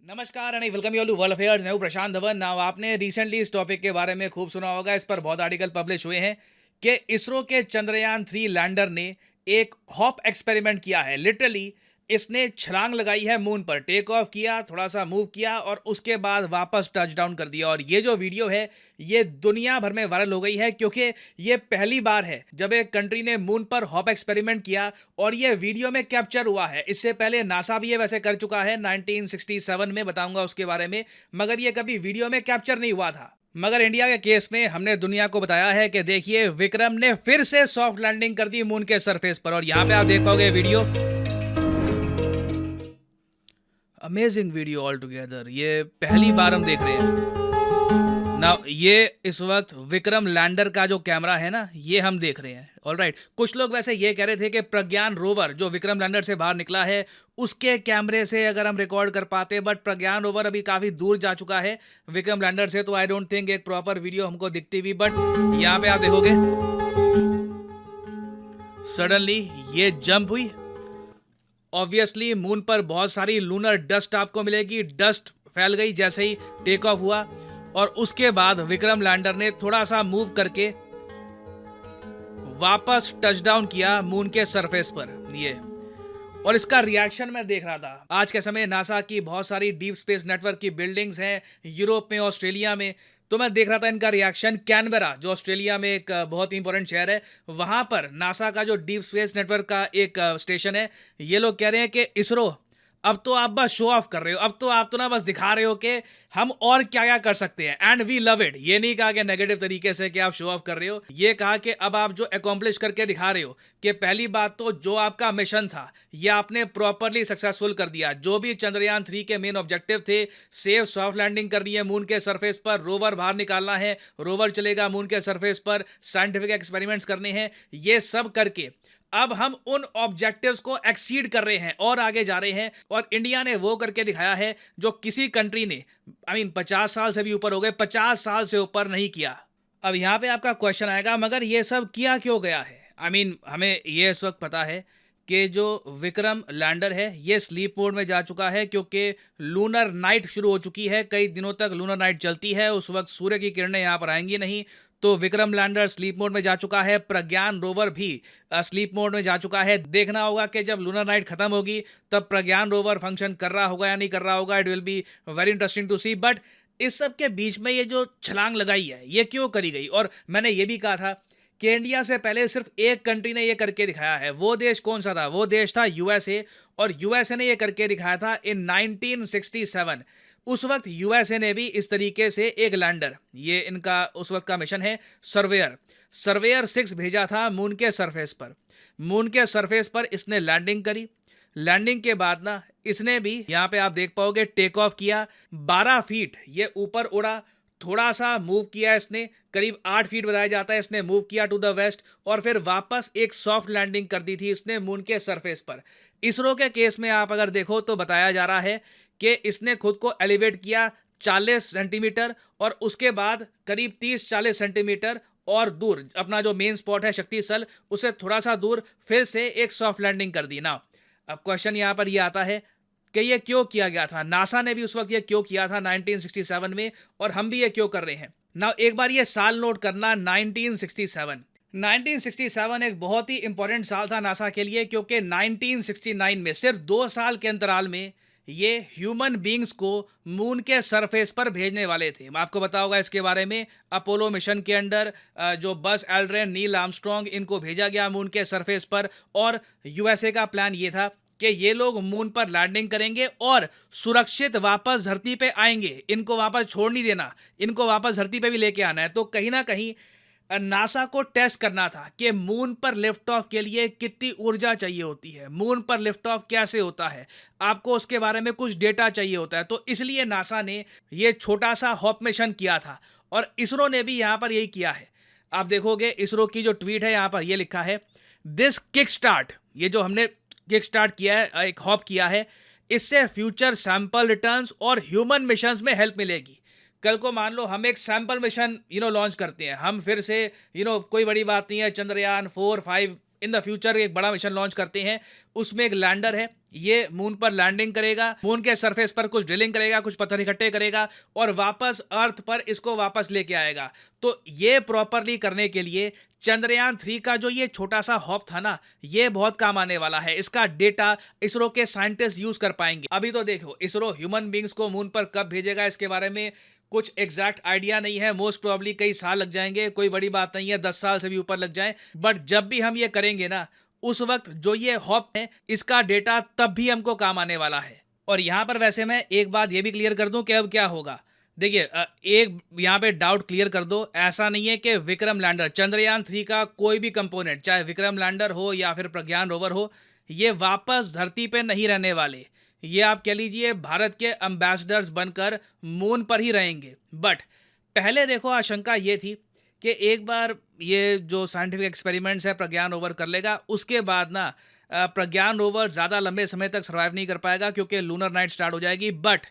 नमस्कार and welcome you all to world affairs. मैं हूं प्रशांत धवन। नाउ आपने रिसेंटली इस टॉपिक के बारे में खूब सुना होगा, इस पर बहुत आर्टिकल पब्लिश हुए हैं कि इसरो के चंद्रयान 3 लैंडर ने एक हॉप एक्सपेरिमेंट किया है। लिटरली इसने छलांग लगाई है मून पर, टेक ऑफ किया, थोड़ा सा मूव किया और उसके बाद वापस टच डाउन कर दिया। और ये जो वीडियो है ये दुनिया भर में वायरल हो गई है क्योंकि ये पहली बार है जब एक कंट्री ने मून पर हॉप एक्सपेरिमेंट किया और ये वीडियो में कैप्चर हुआ है। इससे पहले नासा भी ये वैसे कर चुका है 1967 में, बताऊंगा उसके बारे में, मगर ये कभी वीडियो में कैप्चर नहीं हुआ था। मगर इंडिया के केस में हमने दुनिया को बताया है कि देखिए विक्रम ने फिर से सॉफ्ट लैंडिंग कर दी मून के सरफेस पर। और यहां पे आप देख पाओगे video, amazing video all together. ये पहली बार हम देख रहे हैं ना। ये इस वक्त विक्रम लैंडर का जो कैमरा है ना, ये हम देख रहे हैं। ऑलराइट, कुछ लोग वैसे ये कह रहे थे कि प्रज्ञान रोवर जो विक्रम लैंडर से बाहर निकला है उसके कैमरे से अगर हम रिकॉर्ड कर पाते, बट प्रज्ञान रोवर अभी काफी दूर जा चुका है विक्रम लैंडर से, तो आई डोंट थिंक एक प्रॉपर वीडियो हमको दिखती भी। बट यहाँ पे आप देखोगे सडनली ये जंप हुई। ऑब्वियसली मून पर बहुत सारी लूनर डस्ट आपको मिलेगी, डस्ट फैल गई जैसे ही टेक ऑफ हुआ और उसके बाद विक्रम लैंडर ने थोड़ा सा मूव करके वापस टचडाउन किया मून के सरफेस पर। ये और इसका रिएक्शन मैं देख रहा था। आज के समय नासा की बहुत सारी डीप स्पेस नेटवर्क की बिल्डिंग्स हैं यूरोप में, ऑस्ट्रेलिया में, तो मैं देख रहा था इनका रिएक्शन। कैनबेरा जो ऑस्ट्रेलिया में एक बहुत इंपॉर्टेंट शहर है, वहां पर नासा का जो डीप स्पेस नेटवर्क का एक स्टेशन है, ये लोग कह रहे हैं कि इसरो अब तो आप बस शो ऑफ कर रहे हो, अब तो आप तो ना बस दिखा रहे हो कि हम और क्या क्या कर सकते हैं एंड वी लव इट। ये नहीं कहा कि नेगेटिव तरीके से कि आप शो ऑफ कर रहे हो, ये कहा कि अब आप जो अकॉम्प्लिश करके दिखा रहे हो कि पहली बात तो जो आपका मिशन था ये आपने प्रॉपरली सक्सेसफुल कर दिया। जो भी चंद्रयान 3 के मेन ऑब्जेक्टिव थे, सेफ सॉफ्ट लैंडिंग करनी है मून के सरफेस पर, रोवर बाहर निकालना है, रोवर चलेगा मून के सरफेस पर, साइंटिफिक एक्सपेरिमेंट्स करने हैं, ये सब करके अब हम उन ऑब्जेक्टिव्स को एक्सीड कर रहे हैं और आगे जा रहे हैं। और इंडिया ने वो करके दिखाया है जो किसी कंट्री ने 50 साल से भी ऊपर हो गए, 50 साल से ऊपर नहीं किया। अब यहाँ पे आपका क्वेश्चन आएगा, मगर ये सब किया क्यों गया है? हमें ये इस वक्त पता है कि जो विक्रम लैंडर है ये स्लीप मोड में जा चुका है क्योंकि लूनर नाइट शुरू हो चुकी है। कई दिनों तक लूनर नाइट चलती है, उस वक्त सूर्य की किरणें यहाँ पर आएंगी नहीं, तो विक्रम लैंडर स्लीप मोड में जा चुका है। प्रज्ञान रोवर भी स्लीप मोड में जा चुका है। देखना होगा कि जब लूनर नाइट खत्म होगी तब प्रज्ञान रोवर फंक्शन कर रहा होगा या नहीं कर रहा होगा। It will be very interesting to see. But इस सब के बीच में ये जो छलांग लगाई है ये क्यों करी गई? और मैंने ये भी कहा था कि इंडिया से पहले सिर्फ एक कंट्री ने ये करके दिखाया है। वो देश कौन सा था? वो देश था यूएसए। और यूएसए ने ये करके दिखाया था इन 1967। उस वक्त यूएसए ने भी इस तरीके से एक लैंडर, ये इनका उस वक्त का मिशन है सर्वेयर 6 भेजा था मून के सरफेस पर। मून के सरफेस पर इसने लैंडिंग करी। लैंडिंग के बाद ना इसने भी, यहां पे आप देख पाओगे, टेक ऑफ किया। 12 फीट ये ऊपर उड़ा, थोड़ा सा मूव किया इसने, करीब 8 फीट बताया जाता है इसने मूव किया टू द वेस्ट, और फिर वापस एक सॉफ्ट लैंडिंग कर दी थी इसने मून के सरफेस पर। इसरो के केस में आप अगर देखो तो बताया जा रहा है कि इसने खुद को एलिवेट किया 40 सेंटीमीटर और उसके बाद करीब 30-40 सेंटीमीटर और दूर अपना जो मेन स्पॉट है शक्ति स्थल, उससे थोड़ा सा दूर फिर से एक सॉफ्ट लैंडिंग कर दी ना। अब क्वेश्चन यहां पर यह आता है कि ये क्यों किया गया था? नासा ने भी उस वक्त ये क्यों किया था 1967 में, और हम भी ये क्यों कर रहे हैं ना? एक बार ये साल नोट करना, 1967। 1967 एक बहुत ही इंपॉर्टेंट साल था नासा के लिए क्योंकि 1969 में सिर्फ 2 साल के अंतराल में ये ह्यूमन बींग्स को मून के सरफेस पर भेजने वाले थे। मैं आपको बताऊंगा इसके बारे में। अपोलो मिशन के अंडर जो बस एल्ड्रिन, नील आर्मस्ट्रॉन्ग, इनको भेजा गया मून के सरफेस पर, और यूएसए का प्लान ये था कि ये लोग मून पर लैंडिंग करेंगे और सुरक्षित वापस धरती पे आएंगे। इनको वापस छोड़ नहीं देना, इनको वापस धरती पे भी लेके आना है। तो कहीं ना कहीं नासा को टेस्ट करना था कि मून पर लिफ्ट ऑफ के लिए कितनी ऊर्जा चाहिए होती है, मून पर लिफ्ट ऑफ कैसे होता है, आपको उसके बारे में कुछ डेटा चाहिए होता है। तो इसलिए नासा ने ये छोटा सा हॉप मिशन किया था और इसरो ने भी यहां पर यही किया है। आप देखोगे इसरो की जो ट्वीट है, यहां पर यह लिखा है, दिस किक स्टार्ट, ये जो हमने किक स्टार्ट किया है, एक हॉप किया है, इससे फ्यूचर सैंपल रिटर्न्स और ह्यूमन मिशंस में हेल्प मिलेगी। कल को मान लो हम एक सैंपल मिशन लॉन्च करते हैं, हम फिर से कोई बड़ी बात नहीं है, चंद्रयान 4, 5 इन द फ्यूचर एक बड़ा मिशन लॉन्च करते हैं। उसमें एक लैंडर है, ये मून पर लैंडिंग करेगा, मून के सरफेस पर कुछ ड्रिलिंग करेगा, कुछ पत्थर इकट्ठे करेगा और वापस अर्थ पर इसको वापस लेके आएगा। तो ये प्रॉपरली करने के लिए चंद्रयान 3 का जो ये छोटा सा हॉप था ना, ये बहुत काम आने वाला है। इसका डेटा इसरो के साइंटिस्ट यूज कर पाएंगे। अभी तो देखो, इसरो ह्यूमन बींग्स को मून पर कब भेजेगा इसके बारे में कुछ एग्जैक्ट आइडिया नहीं है। मोस्ट प्रोबेबली कई साल लग जाएंगे, कोई बड़ी बात नहीं है, 10 साल से भी ऊपर लग जाए। बट जब भी हम ये करेंगे ना, उस वक्त जो ये हॉप है, इसका डेटा तब भी हमको काम आने वाला है। और यहां पर वैसे मैं एक बात ये भी क्लियर कर दूं कि अब क्या होगा। देखिए, एक यहाँ पे डाउट क्लियर कर दो, ऐसा नहीं है कि विक्रम लैंडर, चंद्रयान 3 का कोई भी कंपोनेंट, चाहे विक्रम लैंडर हो या फिर प्रज्ञान रोवर हो, ये वापस धरती पे नहीं रहने वाले। ये आप कह लीजिए भारत के एम्बेसडर्स बनकर मून पर ही रहेंगे। बट पहले देखो, आशंका ये थी कि एक बार ये जो साइंटिफिक एक्सपेरिमेंट्स है प्रज्ञान रोवर कर लेगा, उसके बाद ना प्रज्ञान रोवर ज़्यादा लंबे समय तक सर्वाइव नहीं कर पाएगा क्योंकि लूनर नाइट स्टार्ट हो जाएगी। बट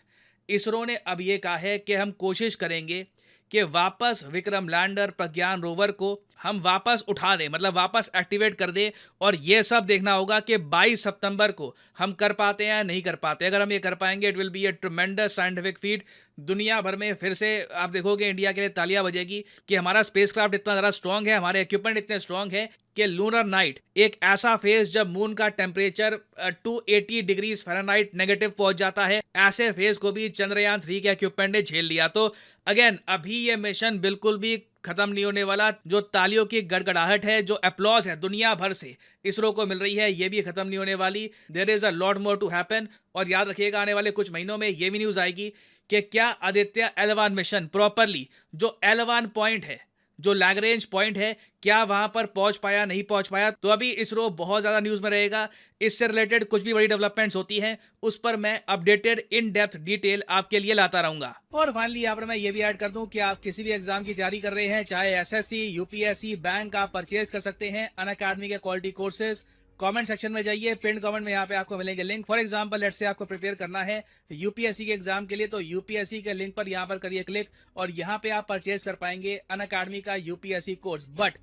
इसरो ने अब ये कहा है कि हम कोशिश करेंगे कि वापस विक्रम लैंडर प्रज्ञान रोवर को हम वापस उठा दें, मतलब वापस एक्टिवेट कर दें। और ये सब देखना होगा कि 22 सितंबर को हम कर पाते हैं या नहीं कर पाते। अगर हम ये कर पाएंगे, it will B A tremendous scientific feet. दुनिया भर में फिर से आप देखोगे इंडिया के लिए तालियां बजेगी कि हमारा स्पेसक्राफ्ट इतना ज़्यादा स्ट्रांग है, हमारे इक्विपमेंट इतने स्ट्रांग है कि लूनर नाइट एक ऐसा फेज जब मून का टेम्परेचर 280 डिग्रीज फ़ारेनहाइट नेगेटिव पहुंच जाता है, ऐसे फेज को भी चंद्रयान 3 के इक्विपमेंट ने झेल लिया। तो अगेन, अभी ये मिशन बिल्कुल भी खत्म नहीं होने वाला। जो तालियों की गड़गड़ाहट है, जो अप्लॉज है दुनिया भर से इसरो को मिल रही है, ये भी खत्म नहीं होने वाली। There is a lot more to happen. और याद रखिएगा, आने वाले कुछ महीनों में ये भी न्यूज आएगी कि क्या आदित्य L1 मिशन प्रॉपरली, जो L1 पॉइंट है, जो लैग्रेंज पॉइंट है, क्या वहां पर पहुंच पाया, नहीं पहुंच पाया। तो अभी इसरो बहुत ज्यादा न्यूज में रहेगा। इससे रिलेटेड कुछ भी बड़ी डेवलपमेंट्स होती हैं, उस पर मैं अपडेटेड इन डेप्थ डिटेल आपके लिए लाता रहूंगा। और फाइनली यहाँ पर मैं ये भी ऐड कर दूं कि आप किसी भी एग्जाम की तैयारी कर रहे हैं, चाहे एसएससी, यूपीएससी, बैंक, आप परचेज कर सकते हैं अनअकैडमी के क्वालिटी कोर्सेज। कमेंट सेक्शन में जाइए, पिन कमेंट में यहाँ पे आपको मिलेंगे link. For example, let's say आपको प्रिपेयर करना है यूपीएससी के एग्जाम के लिए, तो यूपीएससी के लिंक पर यहाँ पर करिए क्लिक और यहाँ पे आप परचेज कर पाएंगे अनअकैडमी का यूपीएससी कोर्स। बट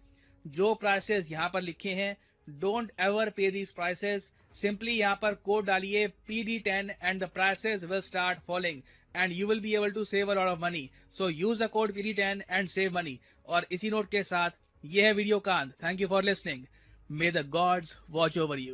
जो प्राइसेस यहाँ पर लिखे हैं, don't ever pay these prices. Simply यहाँ पर कोड डालिए PD10 and the prices will start falling and you will be able to save a lot of money. So use the code PD10 and save money. और इसी note के साथ ये है video का अंत। Thank you for listening. May the gods watch over you.